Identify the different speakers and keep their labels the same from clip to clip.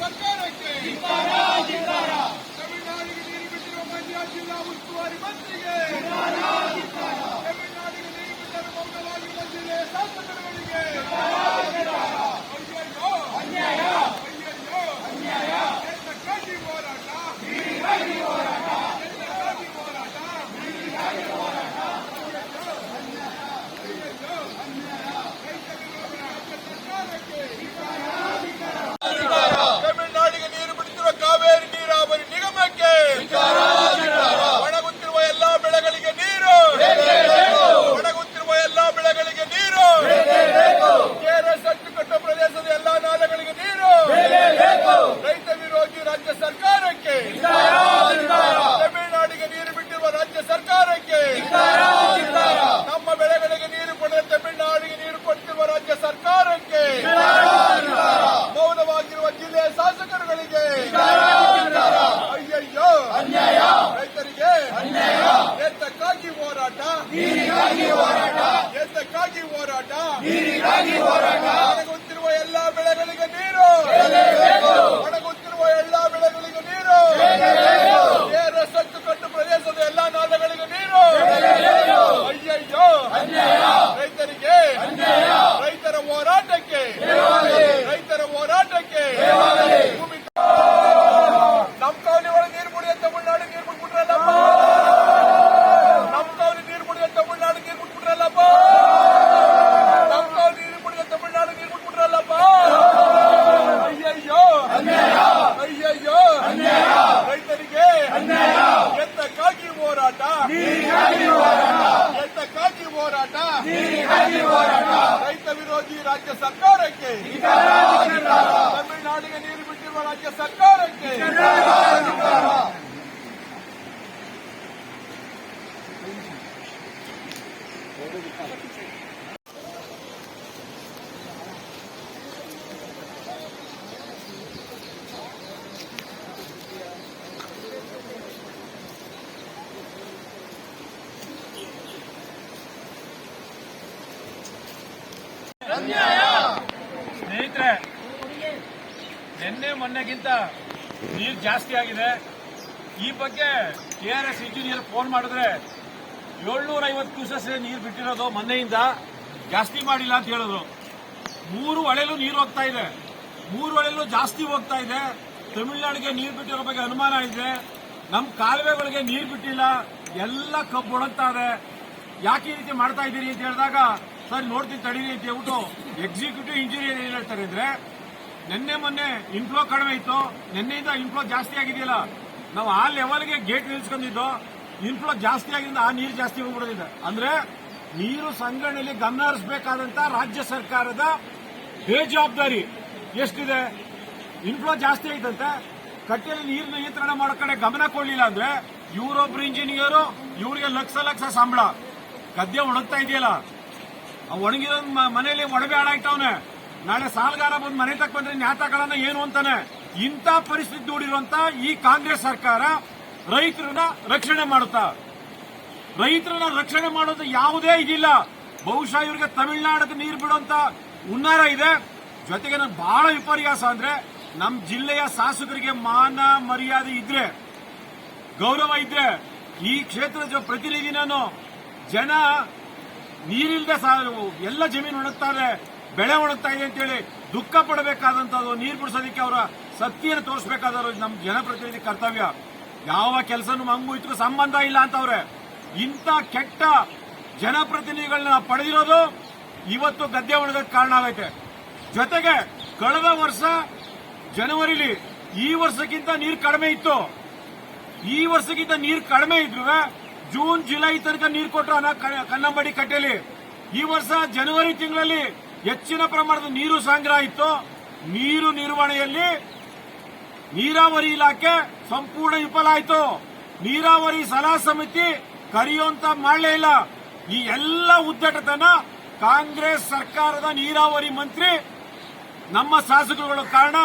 Speaker 1: ಸರ್ಕಾರಕ್ಕೆ ತಮಿಳುನಾಡಿಗೆ ನೀರು ಬಿಟ್ಟಿರುವ ಮಂಡ್ಯ ಜಿಲ್ಲಾ ಉಸ್ತುವಾರಿ ಮಂತ್ರಿಗೆ, ತಮಿಳುನಾಡಿಗೆ ನೀರು ಬಿಟ್ಟರು ಮೌನವಾಗಿರುವ ಜಿಲ್ಲೆಯ ಶಾಸಕರುಗಳಿಗೆ ಎತ್ತಕ್ಕಾಗಿ ಹೋರಾಟ, ಎತ್ತಕ್ಕಾಗಿ ಹೋರಾಟ. ತಮಿಳುನಾಡಿಗೆ ನೀರು ಬಿಡುತ್ತಿರುವ ಕಾವೇರಿ ನೀರಾವರಿ ನಿಗಮಕ್ಕೆ, ಒಣಗುತ್ತಿರುವ ಎಲ್ಲಾ ಬೆಳೆಗಳಿಗೆ ನೀರು, ಒಣಗುತ್ತಿರುವ ಎಲ್ಲಾ ಬೆಳೆಗಳಿಗೆ ನೀರು, ಕೆಆರ್ಎಸ್ ಅಚ್ಚುಕಟ್ಟು ಪ್ರದೇಶದ ಎಲ್ಲಾ ನಾಲೆಗಳಿಗೆ ನೀರು, ರೈತ ವಿರೋಧಿ ರಾಜ್ಯ ಸರ್ಕಾರಕ್ಕೆ, ತಮಿಳುನಾಡಿಗೆ ನೀರು ಬಿಟ್ಟಿರುವ ರಾಜ್ಯ ಸರ್ಕಾರಕ್ಕೆ, ನಮ್ಮ ಬೆಳೆಗಳಿಗೆ ನೀರು ಕೊಡದೆ ತಮಿಳುನಾಡಿಗೆ ನೀರು ಕೊಡ್ತಿರುವ ರಾಜ್ಯ ಸರ್ಕಾರಕ್ಕೆ, ಮೌನವಾಗಿರುವ ಜಿಲ್ಲೆಯ ಶಾಸಕರುಗಳಿಗೆ ಅಯ್ಯಯ್ಯೋ ರೈತರಿಗೆ ಎತ್ತಕ್ಕಾಗಿ ಹೋರಾಟ, ಎತ್ತಕ್ಕಾಗಿ ಹೋರಾಟ. ಒಣಗುತ್ತಿರುವ ಎಲ್ಲಾ ಬೆಳೆಗಳಿಗೆ ನೀರು, ಒಣಗುತ್ತಿರುವ ಎಲ್ಲಾ ಬೆಳೆಗಳಿಗೆ ನೀರು, ಕೆಆರ್ಎಸ್ ಅಚ್ಚುಕಟ್ಟು ಪ್ರದೇಶದ ಎಲ್ಲಾ ನಾಲೆಗಳಿಗೆ ನೀರು. ಅಯ್ಯಯ್ಯೋ ರೈತರಿಗೆ, ರೈತರ ಹೋರಾಟಕ್ಕೆ, ರೈತರ ಹೋರಾಟಕ್ಕೆ ನಮ್ ಕಾವಲಿ ಒಳಗೆ ನೀರು ಬಿಡಿದ ತಮಿಳುನಾಡು ನೀರು ಬಿಟ್ಬಿಟ್ರಲ್ಲಪ್ಪ, ನಮ್ ಕಾವಲಿ ನೀರು ಬಿಡಿದ ತಮಿಳುನಾಡು ನೀರು ಬಿಟ್ಬಿಟ್ರಲ್ಲಪ್ಪ, ನಮ್ ಕಾವಲಿ ನೀರು ಬಿಡಿದ ತಮಿಳುನಾಡು ನೀರು ಬಿಟ್ಬಿಟ್ರಲ್ಲಪ್ಪ. ಅಯ್ಯಯ್ಯೋ ಅಯ್ಯಯ್ಯೋ ರೈತರಿಗೆ ಎತ್ತಕ್ಕಾಗಿ ಹೋರಾಟ, ಎತ್ತಕ್ಕಾಗಿ ಹೋರಾಟ. ರೈತ ವಿರೋಧಿ ರಾಜ್ಯ ಸರ್ಕಾರಕ್ಕೆ, ತಮಿಳುನಾಡಿಗೆ ನೀರು ಬಿಟ್ಟಿರುವ ರಾಜ್ಯ ಸರ್ಕಾರಕ್ಕೆ
Speaker 2: ಸ್ನೇಹಿತರೆ, ನಿನ್ನೆ ಮೊನ್ನೆಗಿಂತ ನೀರು ಜಾಸ್ತಿ ಆಗಿದೆ. ಈ ಬಗ್ಗೆ ಕೆಆರ್ಎಸ್ ಇಂಜಿನಿಯರ್ ಫೋನ್ ಮಾಡಿದ್ರೆ 750 ಕ್ಯೂಸೆಸ್ ನೀರು ಬಿಟ್ಟಿರೋದು, ಮೊನ್ನೆಯಿಂದ ಜಾಸ್ತಿ ಮಾಡಿಲ್ಲ ಅಂತ ಹೇಳಿದ್ರು. 3 ಹೊಳೆಲೂ ನೀರು ಹೋಗ್ತಾ ಇದೆ, 3 ಹೊಳೆಲೂ ಜಾಸ್ತಿ ಹೋಗ್ತಾ ಇದೆ. ತಮಿಳುನಾಡಿಗೆ ನೀರು ಬಿಟ್ಟಿರೋ ಬಗ್ಗೆ ಅನುಮಾನ ಇದೆ. ನಮ್ಮ ಕಾಲುವೆಗಳಿಗೆ ನೀರು ಬಿಟ್ಟಿಲ್ಲ, ಎಲ್ಲ ಕಬ್ಬು ಒಣಗ್ತಾ ಇದೆ. ಯಾಕೆ ಈ ರೀತಿ ಮಾಡ್ತಾ ಇದ್ದೀರಿ ಅಂತ ಹೇಳಿದಾಗ, ಸರ್ ನೋಡ್ತೀನಿ ತಡೀರಿ ಅಂತ ಹೇಳ್ಬಿಟ್ಟು ಎಕ್ಸಿಕ್ಯೂಟಿವ್ ಇಂಜಿನಿಯರ್ ಏನ್ ಹೇಳ್ತಾರೆ ಅಂದ್ರೆ, ನಿನ್ನೆ ಮೊನ್ನೆ ಇನ್ಫ್ಲೋ ಕಡಿಮೆ ಇತ್ತು, ನಿನ್ನೆಯಿಂದ ಇನ್ಫ್ಲೋ ಜಾಸ್ತಿ ಆಗಿದೆಯಲ್ಲ, ನಾವು ಆ ಲೆವೆಲ್ಗೆ ಗೇಟ್ ನಿಲ್ಸ್ಕೊಂಡಿದ್ದು, ಇನ್ಫ್ಲೋ ಜಾಸ್ತಿ ಆಗಿದ್ದರಿಂದ ಆ ನೀರು ಜಾಸ್ತಿ ಹೋಗ್ಬಿಡೋದಿದೆ. ಅಂದ್ರೆ ನೀರು ಸಂಗ್ರಹಣೆಯಲ್ಲಿ ಗಮನ ಹರಿಸಬೇಕಾದಂತ ರಾಜ್ಯ ಸರ್ಕಾರದ ಬೇಜವಾಬ್ದಾರಿ ಎಷ್ಟಿದೆ. ಇನ್ಫ್ಲೋ ಜಾಸ್ತಿ ಆಯ್ತಂತೆ, ಕಟ್ಟೆಯಲ್ಲಿ ನೀರು ನಿಯಂತ್ರಣ ಮಾಡೋ ಕಡೆ ಗಮನ ಕೊಡ್ಲಿಲ್ಲ ಅಂದ್ರೆ ಇವರೊಬ್ರು ಇಂಜಿನಿಯರು, ಇವರಿಗೆ ಲಕ್ಷ ಲಕ್ಷ ಸಂಬಳ. ಗದ್ದೆ ಒಣಗ್ತಾ ಇದೆಯಲ್ಲ, ಒಣಗಿರೋ ಮನೆಯಲ್ಲಿ ಒಡವೆ ಹಾಳಾಯ್ತವನೆ, ನಾಳೆ ಸಾಲಗಾರ ಬಂದು ಮನೆ ತಕ್ಕ ಬಂದ್ರೆ ನ್ಯಾ ತಗೊಳ್ಳೋಣ ಏನು ಅಂತಾನೆ. ಇಂಥ ಪರಿಸ್ಥಿತಿ ನೋಡಿರುವಂತ ಈ ಕಾಂಗ್ರೆಸ್ ಸರ್ಕಾರ ರೈತರನ್ನ ರಕ್ಷಣೆ ಮಾಡುತ್ತಾ, ರೈತರನ್ನ ರಕ್ಷಣೆ ಮಾಡೋದು ಯಾವುದೇ ಇದಿಲ್ಲ. ಬಹುಶಃ ಇವರಿಗೆ ತಮಿಳುನಾಡಿಗೆ ನೀರು ಬಿಡುವಂತ ಹುನ್ನಾರ ಇದೆ. ಜೊತೆಗೆ ನನ್ಗೆ ಬಹಳ ವಿಪರ್ಯಾಸ ಅಂದ್ರೆ, ನಮ್ಮ ಜಿಲ್ಲೆಯ ಶಾಸಕರಿಗೆ ಮಾನ ಮರ್ಯಾದೆ ಇದ್ರೆ, ಗೌರವ ಇದ್ರೆ, ಈ ಕ್ಷೇತ್ರದ ಪ್ರತಿನಿಧಿ ನಾನು, ಜನ ನೀರಿಲ್ಲದೆ ಎಲ್ಲ ಜಮೀನು ಒಣಗ್ತಾರೆ, ಬೆಳೆ ಒಣಗ್ತಾ ಇದೆ ಅಂತೇಳಿ ದುಃಖ ಪಡಬೇಕಾದಂತದ್ದು, ನೀರು ಬಿಡಿಸೋದಕ್ಕೆ ಅವರ ಸತ್ಯನ ತೋರಿಸಬೇಕಾದ್ರು ನಮ್ಮ ಜನಪ್ರತಿನಿಧಿ ಕರ್ತವ್ಯ. ಯಾವ ಕೆಲಸನೂ ಮಂಗು ಇತ್ತು ಸಂಬಂಧ ಇಲ್ಲ ಅಂತವ್ರೆ. ಇಂಥ ಕೆಟ್ಟ ಜನಪ್ರತಿನಿಧಿಗಳನ್ನ ಪಡೆದಿರೋದು ಇವತ್ತು ಗದ್ದೆ ಒಣಗಕ್ಕೆ ಕಾರಣ ಆಗೈತೆ. ಜೊತೆಗೆ ಕಳೆದ ವರ್ಷ ಜನವರಿಲಿ ಈ ವರ್ಷಕ್ಕಿಂತ ನೀರು ಕಡಿಮೆ ಇತ್ತು. ಈ ವರ್ಷಕ್ಕಿಂತ ನೀರು ಕಡಿಮೆ ಇದ್ರು ಜೂನ್ ಜುಲೈ ತನಕ ನೀರು ಕೊಟ್ಟರು ಕನ್ನಂಬಾಡಿ ಕಟ್ಟೆಯಲ್ಲಿ. ಈ ವರ್ಷ ಜನವರಿ ತಿಂಗಳಲ್ಲಿ ಹೆಚ್ಚಿನ ಪ್ರಮಾಣದ ನೀರು ಸಂಗ್ರಹ ಇತ್ತು. ನೀರು ನಿರ್ವಹಣೆಯಲ್ಲಿ ನೀರಾವರಿ ಇಲಾಖೆ ಸಂಪೂರ್ಣ ವಿಫಲ ಆಯಿತು. ನೀರಾವರಿ ಸಲಹಾ ಸಮಿತಿ ಕರೆಯುವಂತ ಮಾಡಲೇ ಇಲ್ಲ. ಈ ಎಲ್ಲ ಉದ್ದಟತನ ಕಾಂಗ್ರೆಸ್ ಸರ್ಕಾರದ ನೀರಾವರಿ ಮಂತ್ರಿ, ನಮ್ಮ ಶಾಸಕರುಗಳ ಕಾರಣ.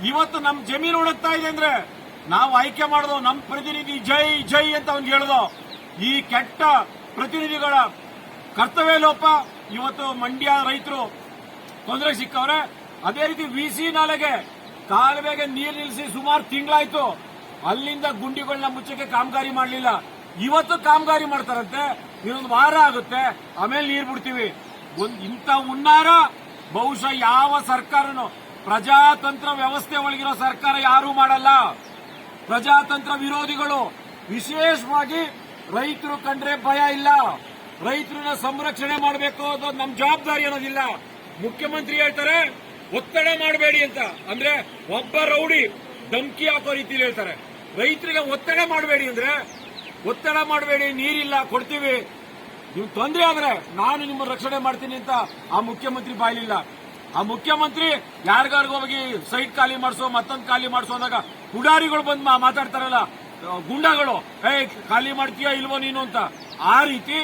Speaker 2: ಇವತ್ತು ನಮ್ಮ ಜಮೀನು ಒಣಗ್ತಾ ಇದೆ ಅಂದ್ರೆ ನಾವು ಆಯ್ಕೆ ಮಾಡೋದು ನಮ್ಮ ಪ್ರತಿನಿಧಿ ಜೈ ಜೈ ಅಂತ ಅವ್ನಿಗೆ ಹೇಳೋದು. ಈ ಕೆಟ್ಟ ಪ್ರತಿನಿಧಿಗಳ ಕರ್ತವ್ಯ ಲೋಪ ಇವತ್ತು ಮಂಡ್ಯ ರೈತರು ತೊಂದರೆ ಸಿಕ್ಕವ್ರೆ. ಅದೇ ರೀತಿ ವಿಸಿ ನಾಲೆಗೆ ಕಾಲುವೆಗೆ ನೀರು ನಿಲ್ಲಿಸಿ ಸುಮಾರು ತಿಂಗಳಾಯ್ತು. ಅಲ್ಲಿಂದ ಗುಂಡಿಗಳನ್ನ ಮುಚ್ಚಕ್ಕೆ ಕಾಮಗಾರಿ ಮಾಡಲಿಲ್ಲ. ಇವತ್ತು ಕಾಮಗಾರಿ ಮಾಡ್ತಾರಂತೆ, ಇನ್ನೊಂದು ವಾರ ಆಗುತ್ತೆ, ಆಮೇಲೆ ನೀರು ಬಿಡ್ತೀವಿ. ಇಂಥ ಹುನ್ನಾರ ಬಹುಶಃ ಯಾವ ಸರ್ಕಾರನು, ಪ್ರಜಾತಂತ್ರ ವ್ಯವಸ್ಥೆ ಒಳಗಿರೋ ಸರ್ಕಾರ ಯಾರೂ ಮಾಡಲ್ಲ. ಪ್ರಜಾತಂತ್ರ ವಿರೋಧಿಗಳು, ವಿಶೇಷವಾಗಿ ರೈತರು ಕಂಡ್ರೆ ಭಯ ಇಲ್ಲ, ರೈತರನ್ನ ಸಂರಕ್ಷಣೆ ಮಾಡಬೇಕು ಅನ್ನೋದು ನಮ್ಮ ಜವಾಬ್ದಾರಿ ಅನ್ನೋದಿಲ್ಲ. ಮುಖ್ಯಮಂತ್ರಿ ಹೇಳ್ತಾರೆ ಒತ್ತಡ ಮಾಡಬೇಡಿ ಅಂತ, ಅಂದ್ರೆ ಒಬ್ಬ ರೌಡಿ ಧಮಕಿ ಹಾಕೋ ರೀತಿಯಲ್ಲಿ ಹೇಳ್ತಾರೆ. ರೈತರಿಗೆ ಒತ್ತಡ ಮಾಡಬೇಡಿ ಅಂದ್ರೆ, ಒತ್ತಡ ಮಾಡಬೇಡಿ, ನೀರಿಲ್ಲ ಕೊಡ್ತೀವಿ, ನೀವು ತೊಂದರೆ ಆದ್ರೆ ನಾನು ನಿಮ್ಮ ರಕ್ಷಣೆ ಮಾಡ್ತೀನಿ ಅಂತ ಆ ಮುಖ್ಯಮಂತ್ರಿ ಬಾಯ್ಲಿಲ್ಲ. ಆ ಮುಖ್ಯಮಂತ್ರಿ ಯಾರಿಗಾರ್ಗೂ ಹೋಗಿ ಸೈಟ್ ಖಾಲಿ ಮಾಡಿಸೋ, ಮತ್ತೊಂದು ಖಾಲಿ ಮಾಡಿಸೋ ಅಂದಾಗ ಪುಡಾರಿಗಳು ಬಂದು ಮಾತಾಡ್ತಾರಲ್ಲ, ಗುಂಡಾಗಳು, ಖಾಲಿ ಮಾಡ್ತೀಯಾ ಇಲ್ವೋ ನೀನು ಅಂತ. ಆ ರೀತಿ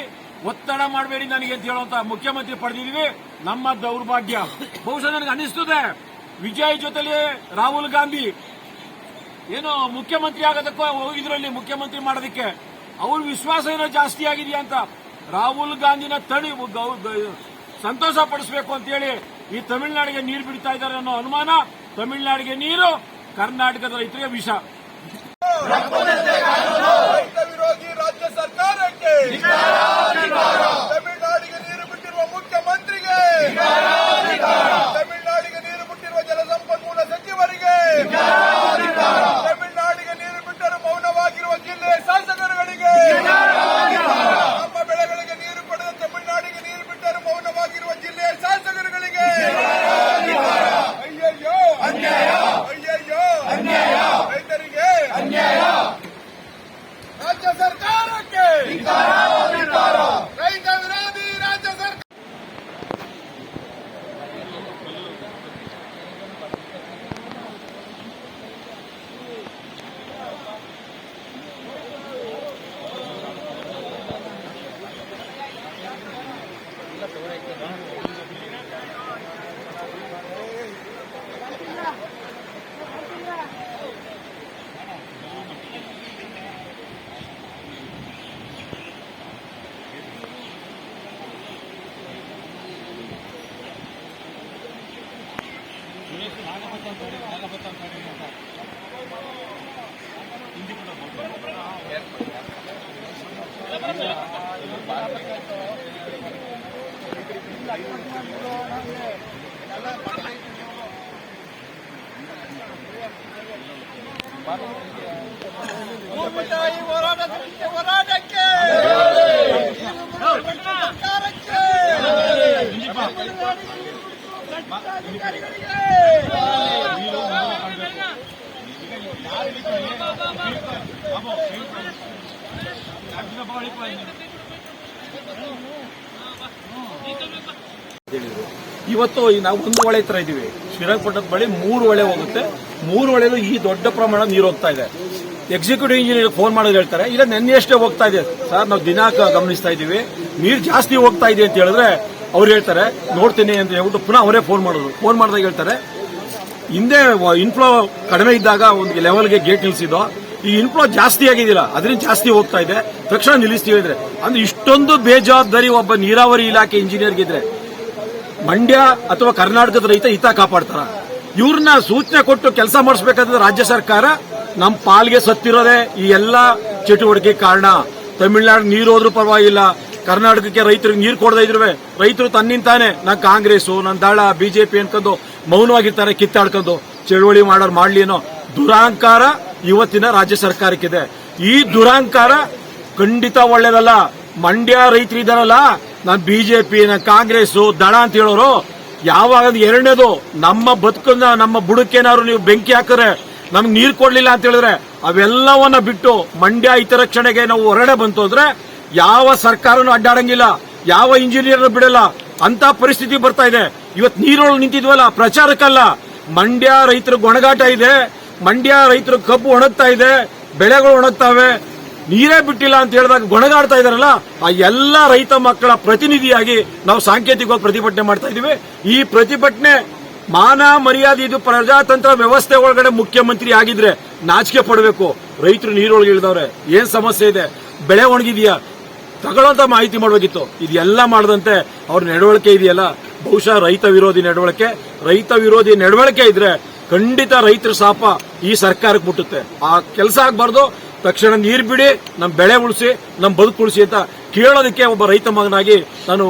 Speaker 2: ಒತ್ತಡ ಮಾಡಬೇಡಿ ನನಗೆ ಅಂತ ಹೇಳುವಂತ ಮುಖ್ಯಮಂತ್ರಿ ಪಡೆದಿದ್ದೀವಿ. ನಮ್ಮ ದೌರ್ಭಾಗ್ಯ. ಬಹುಶಃ ನನಗೆ ಅನಿಸ್ತದೆ ವಿಜಯ್ ಜೊತೆಲಿ ರಾಹುಲ್ ಗಾಂಧಿ ಏನೋ ಮುಖ್ಯಮಂತ್ರಿ ಆಗೋದಕ್ಕೂ ಹೋಗಿದ್ರಲ್ಲಿ, ಮುಖ್ಯಮಂತ್ರಿ ಮಾಡೋದಕ್ಕೆ ಅವ್ರ ವಿಶ್ವಾಸ ಏನೋ ಜಾಸ್ತಿ ಆಗಿದೆಯಾ ಅಂತ. ರಾಹುಲ್ ಗಾಂಧಿನ ಸಂತೋಷ ಪಡಿಸಬೇಕು ಅಂತ ಹೇಳಿ ಈ ತಮಿಳುನಾಡಿಗೆ ನೀರು ಬಿಡ್ತಾ ಇದ್ದಾರೆ ಅನ್ನೋ ಅನುಮಾನ. ತಮಿಳುನಾಡಿಗೆ ನೀರು, ಕರ್ನಾಟಕದ ರೈತರಿಗೆ ವಿಷ.
Speaker 1: ರೈತ ವಿರೋಧಿ ರಾಜ್ಯ ಸರ್ಕಾರಕ್ಕೆ, ತಮಿಳುನಾಡಿಗೆ ನೀರು ಬಿಟ್ಟಿರುವ ಮುಖ್ಯಮಂತ್ರಿಗೆ, ತಮಿಳುನಾಡಿಗೆ ನೀರು ಬಿಟ್ಟಿರುವ ಜಲಸಂಪನ್ಮೂಲ ಸಚಿವರಿಗೆ, ತಮಿಳುನಾಡಿಗೆ ನೀರು ಬಿಟ್ಟರು ಮೌನವಾಗಿರುವ ಜಿಲ್ಲೆಯ ಶಾಸಕರುಗಳಿಗೆ, ನಮ್ಮ ಬೆಳೆಗಳಿಗೆ ನೀರು ಪಡೆದ ತಮಿಳುನಾಡಿಗೆ ನೀರು ಬಿಟ್ಟರು ಮೌನವಾಗಿರುವ ಜಿಲ್ಲೆಯ ಶಾಸಕರುಗಳಿಗೆ ಅಯ್ಯಯ್ಯೋ ಅನ್ಯಾಯ, ಅಯ್ಯಯ್ಯೋ ಅನ್ಯಾಯ, ರೈತರಿಗೆ ಅನ್ಯಾಯ. ರಾಜ್ಯ ಸರ್ಕಾರಕ್ಕೆ ರೈತ ವಿರೋಧಿ ರಾಜ್ಯ ಸರ್ಕಾರ. ಭೂಮಿತಾಯಿ ಹೋರಾಟಕ್ಕೆ ಸರ್ಕಾರಕ್ಕೆ
Speaker 2: ಇವತ್ತು ನಾವು ಒಂದು ಹೊಳೆ ಹತ್ರ ಇದೀವಿ, ಶ್ರೀರಂಗಪಟ್ಟಣದ ಬಳಿ 3 ಹೊಳೆ ಹೋಗುತ್ತೆ. 3 ಹೊಳೆದು ಈ ದೊಡ್ಡ ಪ್ರಮಾಣ ನೀರು ಹೋಗ್ತಾ ಇದೆ. ಎಕ್ಸಿಕ್ಯೂಟಿವ್ ಇಂಜಿನಿಯರ್ ಫೋನ್ ಮಾಡೋದು ಹೇಳ್ತಾರೆ, ಇಲ್ಲ ನೆನ್ನೆಯಷ್ಟೇ ಹೋಗ್ತಾ ಇದೆ ಸರ್, ನಾವು ದಿನಾಂಕ ಗಮನಿಸ್ತಾ ಇದೀವಿ, ನೀರು ಜಾಸ್ತಿ ಹೋಗ್ತಾ ಇದೆ ಅಂತ ಹೇಳಿದ್ರೆ ಅವ್ರು ಹೇಳ್ತಾರೆ ನೋಡ್ತೀನಿ ಅಂತ ಹೇಳ್ಬಿಟ್ಟು ಪುನಃ ಅವರೇ ಫೋನ್ ಮಾಡೋದು. ಫೋನ್ ಮಾಡಿದಾಗ ಹೇಳ್ತಾರೆ ಹಿಂದೆ ಇನ್ಫ್ಲೋ ಕಡಿಮೆ ಇದ್ದಾಗ ಒಂದು ಲೆವೆಲ್ಗೆ ಗೇಟ್ ನಿಲ್ಸಿದ್ದು, ಈ ಇನ್ಫ್ಲೋ ಜಾಸ್ತಿ ಆಗಿದಿಲ್ಲ, ಅದರಿಂದ ಜಾಸ್ತಿ ಹೋಗ್ತಾ ಇದೆ, ತಕ್ಷಣ ನಿಲ್ಲಿಸ್ತೀವಿ ಅಂದ್ರೆ. ಅಂದ್ರೆ ಇಷ್ಟೊಂದು ಬೇಜವಾಬ್ದಾರಿ ಒಬ್ಬ ನೀರಾವರಿ ಇಲಾಖೆ ಇಂಜಿನಿಯರ್ಗಿದ್ರೆ ಮಂಡ್ಯ ಅಥವಾ ಕರ್ನಾಟಕದ ರೈತ ಹಿತ ಕಾಪಾಡ್ತಾರ? ಇವ್ರನ್ನ ಸೂಚನೆ ಕೊಟ್ಟು ಕೆಲಸ ಮಾಡಿಸಬೇಕಾದ್ರೆ ರಾಜ್ಯ ಸರ್ಕಾರ ನಮ್ಮ ಪಾಲ್ಗೆ ಸತ್ತಿರೋದೇ ಈ ಎಲ್ಲಾ ಚಟುವಟಿಕೆ ಕಾರಣ. ತಮಿಳುನಾಡು ನೀರು ಹೋದ್ರೂ ಪರವಾಗಿಲ್ಲ, ಕರ್ನಾಟಕಕ್ಕೆ ರೈತರಿಗೆ ನೀರು ಕೊಡದೇ ಇದ್ರು ರೈತರು ತನ್ನಿಂತಾನೆ ನಾನು ಕಾಂಗ್ರೆಸ್, ನನ್ನ ದಳ, ಬಿಜೆಪಿ ಅನ್ಕೊಂಡು ಮೌನವಾಗಿರ್ತಾರೆ, ಕಿತ್ತಾಡ್ಕೊಂಡು ಚಳುವಳಿ ಮಾಡೋರು ಮಾಡ್ಲಿ ಅನ್ನೋ ದುರಾಂಕಾರ ಇವತ್ತಿನ ರಾಜ್ಯ ಸರ್ಕಾರಕ್ಕಿದೆ. ಈ ದುರಾಂಕಾರ ಖಂಡಿತ ಒಳ್ಳೇದಲ್ಲ. ಮಂಡ್ಯ ರೈತರಿದ್ದಾರಲ್ಲ, ನಾನು ಬಿಜೆಪಿ, ನಾನು ಕಾಂಗ್ರೆಸ್, ದಳ ಅಂತ ಹೇಳೋರು ಯಾವಾಗ ಎರಡನೇದು ನಮ್ಮ ಬದುಕನ್ನ, ನಮ್ಮ ಬುಡಕ್ಕೇನಾದ್ರು ನೀವು ಬೆಂಕಿ ಹಾಕಿದ್ರೆ, ನಮ್ಗೆ ನೀರು ಕೊಡ್ಲಿಲ್ಲ ಅಂತ ಹೇಳಿದ್ರೆ ಅವೆಲ್ಲವನ್ನ ಬಿಟ್ಟು ಮಂಡ್ಯ ಹಿತರಕ್ಷಣೆಗೆ ನಾವು ಹೊರಗಡೆ ಬಂತು ಅಂದ್ರೆ ಯಾವ ಸರ್ಕಾರನೂ ಅಡ್ಡಾಡಂಗಿಲ್ಲ, ಯಾವ ಇಂಜಿನಿಯರ್ ಬಿಡಲ್ಲ ಅಂತ ಪರಿಸ್ಥಿತಿ ಬರ್ತಾ ಇದೆ. ಇವತ್ತು ನೀರೊಳಗೆ ನಿಂತಿದ್ವಲ್ಲ ಪ್ರಚಾರಕ್ಕಲ್ಲ, ಮಂಡ್ಯ ರೈತರ ಗೊಣಗಾಟ ಇದೆ, ಮಂಡ್ಯ ರೈತರು ಕಬ್ಬು ಒಣಗ್ತಾ ಇದೆ, ಬೆಳೆಗಳು ಒಣಗ್ತಾವೆ, ನೀರೇ ಬಿಟ್ಟಿಲ್ಲ ಅಂತ ಹೇಳಿದಾಗ ಗೊಣಗಾಡ್ತಾ ಇದಾರಲ್ಲ, ಆ ಎಲ್ಲ ರೈತ ಮಕ್ಕಳ ಪ್ರತಿನಿಧಿಯಾಗಿ ನಾವು ಸಾಂಕೇತಿಕವಾಗಿ ಪ್ರತಿಭಟನೆ ಮಾಡ್ತಾ ಇದೀವಿ. ಈ ಪ್ರತಿಭಟನೆ ಮಾನ ಮರ್ಯಾದೆ, ಇದು ಪ್ರಜಾತಂತ್ರ ವ್ಯವಸ್ಥೆ ಒಳಗಡೆ ಮುಖ್ಯಮಂತ್ರಿ ಆಗಿದ್ರೆ ನಾಚಿಕೆ ಪಡಬೇಕು. ರೈತರು ನೀರೊಳಗೆ ಇಳಿದವ್ರೆ, ಏನ್ ಸಮಸ್ಯೆ ಇದೆ, ಬೆಳೆ ಒಣಗಿದೆಯಾ ತಗೊಳ್ಳೋಂತ ಮಾಹಿತಿ ಮಾಡಬೇಕಿತ್ತು. ಇದೆಲ್ಲ ಮಾಡದಂತೆ ಅವ್ರ ನಡವಳಿಕೆ ಇದೆಯಲ್ಲ, ಬಹುಶಃ ರೈತ ವಿರೋಧಿ ನಡವಳಿಕೆ. ರೈತ ವಿರೋಧಿ ನಡವಳಿಕೆ ಇದ್ರೆ
Speaker 3: ಖಂಡಿತ ರೈತರ ಶಾಪ ಈ ಸರ್ಕಾರಕ್ಕೆ ಮುಟ್ಟುತ್ತೆ. ಆ ಕೆಲಸ ಆಗಬಾರ್ದು. ತಕ್ಷಣ ನೀರು ಬಿಡಿ, ನಮ್ಮ ಬೆಳೆ ಉಳಿಸಿ, ನಮ್ಮ ಬದುಕು ಉಳಿಸಿ ಅಂತ ಕೇಳೋದಕ್ಕೆ ಒಬ್ಬ ರೈತ ಮಗನಾಗಿ ನಾನು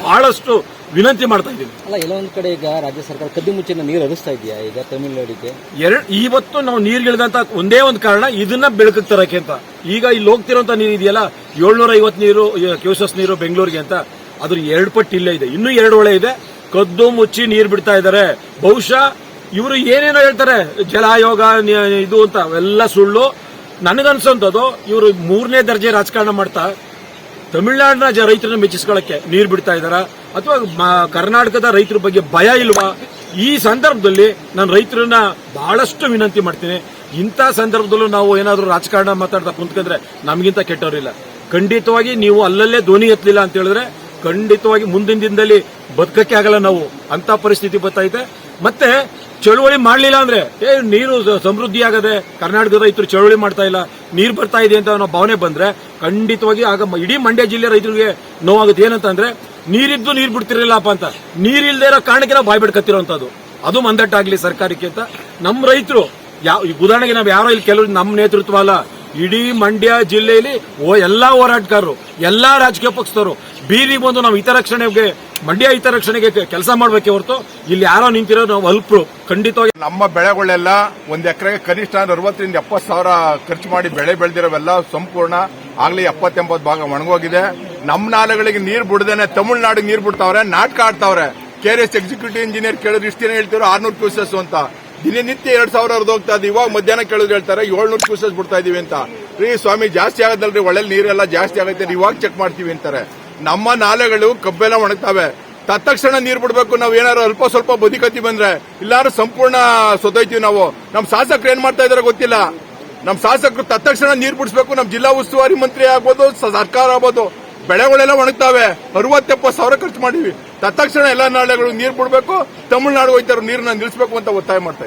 Speaker 3: ಬಹಳಷ್ಟು ವಿನಂತಿ ಮಾಡ್ತಾ ಇದ್ದೀನಿ.
Speaker 4: ಅಲ್ಲ, ಎಲ್ಲೊಂದ್ ಕಡೆ ಈಗ ರಾಜ್ಯ ಸರ್ಕಾರ ಕದ್ದು ಮುಚ್ಚಿನ ನೀರು ಹರಿಸ್ತಾ ಇದೆಯಾ ಈಗ ತಮಿಳುನಾಡಿಗೆ?
Speaker 3: ಇವತ್ತು ನಾವು ನೀರ್ಗಿಳಿದಂತ ಒಂದೇ ಒಂದು ಕಾರಣ ಇದನ್ನ ಬೆಳಕಿಗೆ ತರಕ್ಕೆ ಅಂತ. ಈಗ ಇಲ್ಲಿ ಹೋಗ್ತಿರೋಂತ ನೀರು ಇದೆಯಲ್ಲ, 750 ನೀರು ಕ್ಯೂಸೆಸ್ ನೀರು ಬೆಂಗಳೂರಿಗೆ ಅಂತ, ಅದ್ರ 2 ಪಟ್ಟು ಇಲ್ಲೇ ಇದೆ. ಇನ್ನೂ 2 ಹೊಳೆ ಇದೆ, ಕದ್ದು ಮುಚ್ಚಿ ನೀರು ಬಿಡ್ತಾ ಇದ್ದಾರೆ. ಬಹುಶಃ ಇವರು ಏನೇನೋ ಹೇಳ್ತಾರೆ, ಜಲ ಆಯೋಗ ಇದು ಅಂತ, ಅವೆಲ್ಲ ಸುಳ್ಳು. ನನಗನ್ಸೋಂಥದ್ದು ಇವರು 3ನೇ ದರ್ಜೆ ರಾಜಕಾರಣ ಮಾಡ್ತಾ ತಮಿಳುನಾಡಿನ ರೈತರನ್ನ ಮೆಚ್ಚಿಸ್ಕೊಳ್ಳಕ್ಕೆ ನೀರು ಬಿಡ್ತಾ ಇದಾರ, ಅಥವಾ ಕರ್ನಾಟಕದ ರೈತರ ಬಗ್ಗೆ ಭಯ ಇಲ್ವಾ? ಈ ಸಂದರ್ಭದಲ್ಲಿ ನಾನು ರೈತರನ್ನ ಬಹಳಷ್ಟು ವಿನಂತಿ ಮಾಡ್ತೀನಿ, ಇಂಥ ಸಂದರ್ಭದಲ್ಲೂ ನಾವು ಏನಾದರೂ ರಾಜಕಾರಣ ಮಾತಾಡ್ತಾ ಕುಂತ್ಕೊಂಡ್ರೆ ನಮಗಿಂತ ಕೆಟ್ಟವರಿಲ್ಲ. ಖಂಡಿತವಾಗಿ ನೀವು ಅಲ್ಲಲ್ಲೇ ಧ್ವನಿ ಎತ್ತಲಿಲ್ಲ ಅಂತ ಹೇಳಿದ್ರೆ ಖಂಡಿತವಾಗಿ ಮುಂದಿನ ದಿನದಲ್ಲಿ ಬದುಕಕ್ಕೆ ಆಗಲ್ಲ. ನಾವು ಅಂತ ಪರಿಸ್ಥಿತಿ ಬರ್ತಾ ಮತ್ತೆ ಚಳುವಳಿ ಮಾಡಲಿಲ್ಲ ಅಂದ್ರೆ ನೀರು ಸಮೃದ್ಧಿ ಆಗದೆ, ಕರ್ನಾಟಕದ ರೈತರು ಚಳುವಳಿ ಮಾಡ್ತಾ ಇಲ್ಲ, ನೀರು ಬರ್ತಾ ಇದೆ ಅಂತ ನಾವು ಭಾವನೆ ಬಂದ್ರೆ ಖಂಡಿತವಾಗಿ ಆಗ ಇಡೀ ಮಂಡ್ಯ ಜಿಲ್ಲೆ ರೈತರಿಗೆ ನೋವಾಗುತ್ತೆ. ಏನಂತಂದ್ರೆ ನೀರಿದ್ದು ನೀರು ಬಿಡ್ತಿರಲಿಲ್ಲಪ್ಪ ಅಂತ, ನೀರಿಲ್ದೇ ಇರೋ ಕಾರಣಕ್ಕೆ ನಾವು ಬಾಯ್ ಬಿಡ್ಕತ್ತಿರೋಂಥದ್ದು. ಅದು ಮಂದಟ್ಟಾಗ್ಲಿ ಸರ್ಕಾರಕ್ಕೆ ಅಂತ ನಮ್ಮ ರೈತರು ಉದಾಹರಣೆಗೆ ನಾವು ಯಾರೋ ಇಲ್ಲಿ ಕೆಲವರು ನಮ್ಮ ನೇತೃತ್ವ ಅಲ್ಲ, ಇಡೀ ಮಂಡ್ಯ ಜಿಲ್ಲೆಯಲ್ಲಿ ಎಲ್ಲಾ ಹೋರಾಟಗಾರರು, ಎಲ್ಲಾ ರಾಜಕೀಯ ಪಕ್ಷದವರು ಬೀದಿ ಬಂದು ನಾವು ಹಿತರಕ್ಷಣೆಗೆ, ಮಂಡ್ಯ ಹಿತರಕ್ಷಣೆಗೆ ಕೆಲಸ ಮಾಡಬೇಕೆ ಹೊರತು ಇಲ್ಲಿ ಯಾರೋ ನಿಂತಿರೋ ನಾವು ಅಲ್ಪರು. ಖಂಡಿತವಾಗಿ
Speaker 1: ನಮ್ಮ ಬೆಳೆಗಳೆಲ್ಲ 1 ಎಕರೆಗೆ ಕನಿಷ್ಠ 60 ರಿಂದ 70 ಸಾವಿರ ಖರ್ಚು ಮಾಡಿ ಬೆಳೆ ಬೆಳೆದಿರೋವೆಲ್ಲ ಸಂಪೂರ್ಣ ಆಗ್ಲಿ 70-80 ಭಾಗ ಒಣಗೋಗಿದೆ. ನಮ್ಮ ನಾಲೆಗಳಿಗೆ ನೀರು ಬಿಡದೇನೆ ತಮಿಳುನಾಡಿಗೆ ನೀರು ಬಿಡ್ತಾವ್ರೆ, ನಾಟಕ ಆಡ್ತಾವ್ರೆ. KRS ಎಕ್ಸಿಕ್ಯೂಟಿವ್ ಇಂಜಿನಿಯರ್ ಕೇಳಿದ್ರೆ ಇಷ್ಟು ದಿನ ಹೇಳ್ತಿರೋ 600 ಕ್ಯೂಸೆಸ್ ಅಂತ, ದಿನನಿತ್ಯ 2,000 ಹೋಗ್ತಾ ಇದೆ. ಇವಾಗ ಮಧ್ಯಾಹ್ನ ಕೇಳಿದ್ರೆ ಹೇಳ್ತಾರೆ 700 ಕ್ಯೂಸೆಸ್ ಬಿಡ್ತಾ ಇದೀವಿ ಅಂತ. ರೀ ಸ್ವಾಮಿ, ಜಾಸ್ತಿ ಆಗದಲ್ರಿ, ಒಳ್ಳೆ ನೀರೆಲ್ಲ ಜಾಸ್ತಿ ಆಗೈತೆ, ಇವಾಗ ಚೆಕ್ ಮಾಡ್ತೀವಿ ಅಂತಾರೆ. ನಮ್ಮ ನಾಲೆಗಳು ಕಬ್ಬೆಲ್ಲ ಒಣಗ್ತಾವೆ, ತತ್ಕ್ಷಣ ನೀರು ಬಿಡಬೇಕು. ನಾವು ಏನಾದ್ರು ಅಲ್ಪ ಸ್ವಲ್ಪ ಬದುಕತಿ ಬಂದ್ರೆ, ಇಲ್ಲಾರು ಸಂಪೂರ್ಣ ಸೊತೈತೀವಿ ನಾವು. ನಮ್ಮ ಶಾಸಕರು ಏನ್ ಮಾಡ್ತಾ ಇದಾರೆ ಗೊತ್ತಿಲ್ಲ. ನಮ್ಮ ಶಾಸಕರು ತತ್ಕ್ಷಣ ನೀರು ಬಿಡಿಸಬೇಕು. ನಮ್ಮ ಜಿಲ್ಲಾ ಉಸ್ತುವಾರಿ ಮಂತ್ರಿ ಆಗ್ಬೋದು, ಸರ್ಕಾರ ಆಗ್ಬೋದು, ಬೆಳೆಗಳೆಲ್ಲ ಒಣಗ್ತಾವೆ, 60-70 ಸಾವಿರ ಖರ್ಚು ಮಾಡಿವಿ. ತತ್ಕ್ಷಣ ಎಲ್ಲಾ ನಾಲೆಗಳು ನೀರು ಬಿಡಬೇಕು, ತಮಿಳುನಾಡು ಹೋಗ್ತಾರೋ ನೀರನ್ನ ನಿಲ್ಲಿಸಬೇಕು ಅಂತ ಒತ್ತಾಯ ಮಾಡ್ತಾ ಇದ್ದೀವಿ.